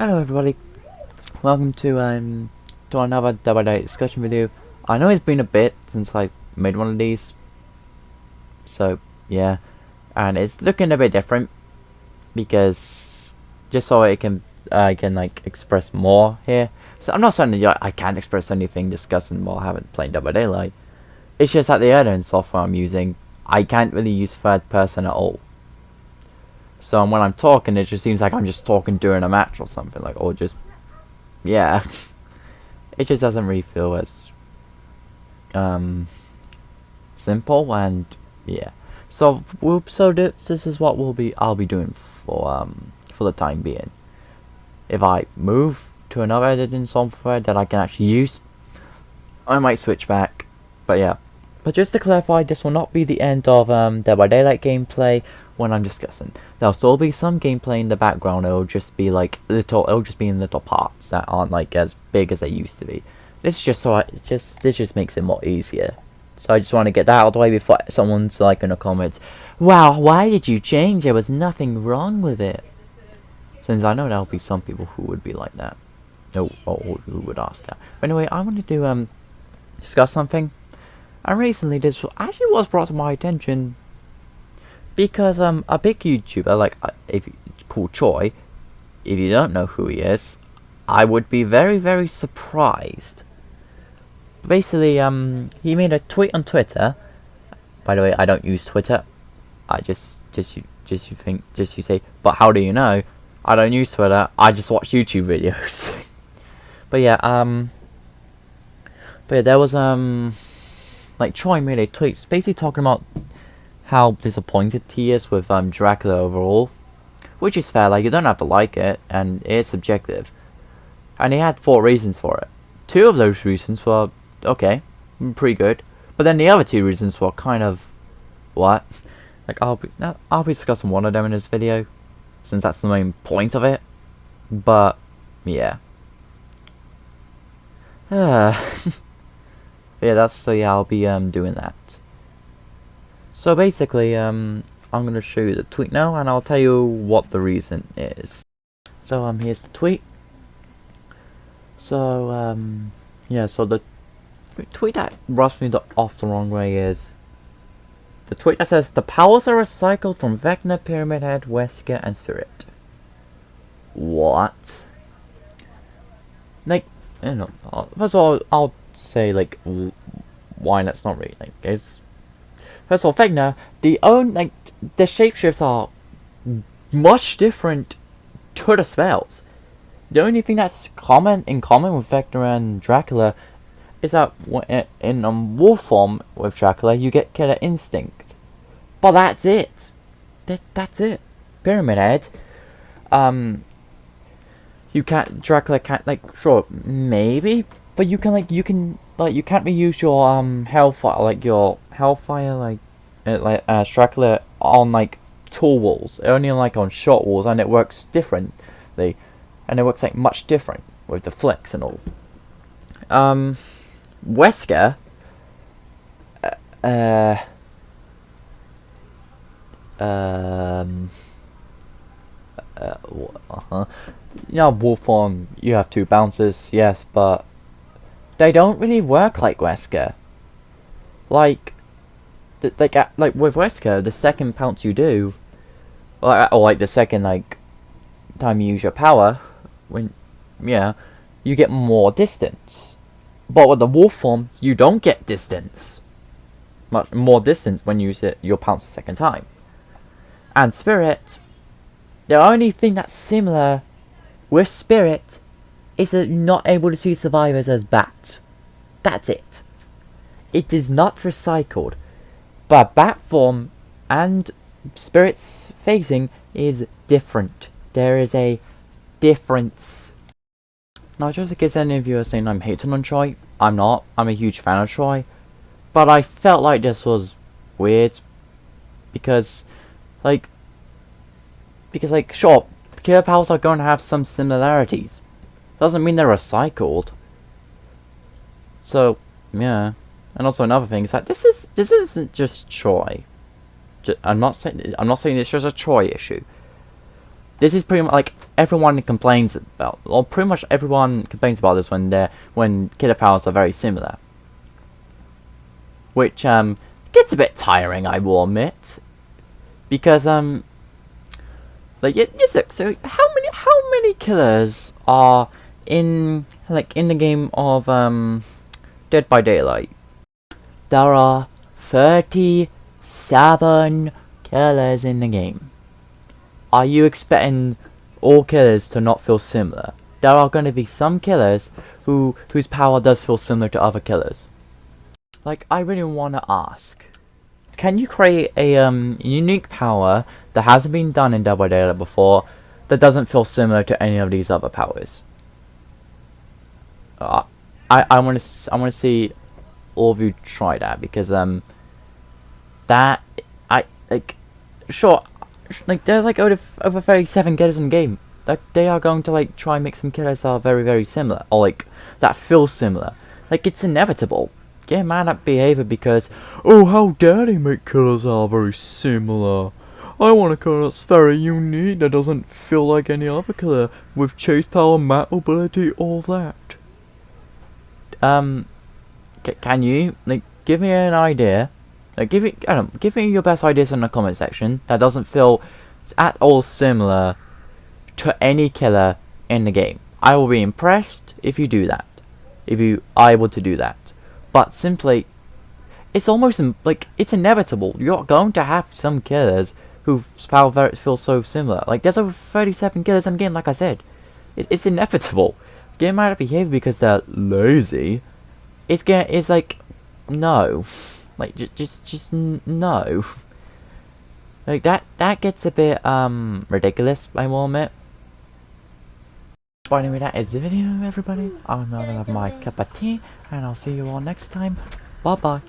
Hello everybody, welcome to another Double Date discussion video. I know it's been a bit since I made one of these, so yeah, and it's looking a bit different because just so I can like express more here. So I'm not saying that I can't express anything discussing while I haven't played Double Daylight. It's just that the editing software I'm using, I can't really use third person at all. So when I'm talking, it just seems like I'm just talking during a match or something, like, or just, yeah. It just doesn't really feel as simple, and yeah. So this is what I'll be doing for the time being. If I move to another editing software that I can actually use, I might switch back. But yeah. But just to clarify, this will not be the end of Dead by Daylight gameplay when I'm discussing. There'll still be some gameplay in the background. It'll just be like it'll just be in little parts that aren't like as big as they used to be. This just makes it more easier. So I just want to get that out of the way before someone's like in the comments, "Wow, why did you change? There was nothing wrong with it." Since I know there'll be some people who would be like that, or who would ask that. But anyway, I wanted to discuss something. And recently, this actually was brought to my attention because a big YouTuber, like called Choi, if you don't know who he is, I would be very, very surprised. Basically, he made a tweet on Twitter. By the way, I don't use Twitter. I you say, but how do you know? I don't use Twitter. I just watch YouTube videos. But yeah, there was like Troy made a tweet basically talking about how disappointed he is with Dracula overall, which is fair. Like, you don't have to like it, and it's subjective. And he had 4 reasons for it. 2 of those reasons were okay, pretty good, but then the other 2 reasons were kind of what? Like, I'll be discussing one of them in this video, since that's the main point of it. But yeah. Yeah, I'll be doing that. So basically, I'm gonna show you the tweet now, and I'll tell you what the reason is. So here's the tweet. So yeah, so the tweet that rubs me off the wrong way is the tweet that says the powers are recycled from Vecna, Pyramid Head, Wesker, and Spirit. What? Like, you know, first of all, I'll say like why that's not really like is first of all, Vecna, the shapeshifts are much different to the spells. The only thing that's in common with Vecna and Dracula is that in wolf form with Dracula you get killer instinct, but that's it. That's it. Pyramid Head, Dracula can't, like, sure, maybe, but you can't reuse your hellfire Dracula on like tall walls, only like on short walls, and it works differently, and it works like much different with the flicks and all. Wesker, you know, wolf form, you have 2 bounces, yes, but they don't really work like Wesker. Like with Wesker, the second pounce you do, or like the second time you use your power, you get more distance. But with the wolf form, you don't get distance. Much more distance when you use your pounce the second time. And Spirit, the only thing that's similar with Spirit is that you're not able to see survivors as bat. That's it. It is not recycled. But bat form and Spirit's phasing is different. There is a difference. Now, just in case any of you are saying I'm hating on Troy, I'm not. I'm a huge fan of Troy. But I felt like this was weird. Because sure, killer powers are going to have some similarities. Doesn't mean they're recycled. So, yeah. And also another thing is that this isn't just Troy. I'm not saying it's just a Troy issue. this is pretty much like everyone complains about, or pretty much everyone complains about this when killer powers are very similar, which gets a bit tiring, I will admit, because like yes, so how many killers are in the game of Dead by Daylight? There are 37 killers in the game. Are you expecting all killers to not feel similar? There are going to be some killers whose power does feel similar to other killers. Like, I really want to ask, can you create a unique power that hasn't been done in Dead by Daylight before that doesn't feel similar to any of these other powers? I want to see all of you try that, because that I like sure. Like, there's like over 37 killers in the game. Like, they are going to like try and make some killers that are very, very similar, or like that feel similar. Like, it's inevitable. Get mad at behavior because, oh, how dare they make killers that are very similar. I want a killer that's very unique, that doesn't feel like any other killer, with chase power, mat ability, all that. Can you like give me an idea? Like, give me your best ideas in the comment section that doesn't feel at all similar to any killer in the game. I will be impressed if you do that, if you are able to do that. But simply, it's almost like it's inevitable. You're going to have some killers whose power feels so similar. Like, there's over 37 killers in the game. Like I said, it's inevitable. Get mad at behavior because they're lazy. It's like, no. Like, just no. Like, that gets a bit, ridiculous, I will admit. But anyway, that is the video, everybody. I'm gonna have my cup of tea, and I'll see you all next time. Bye-bye.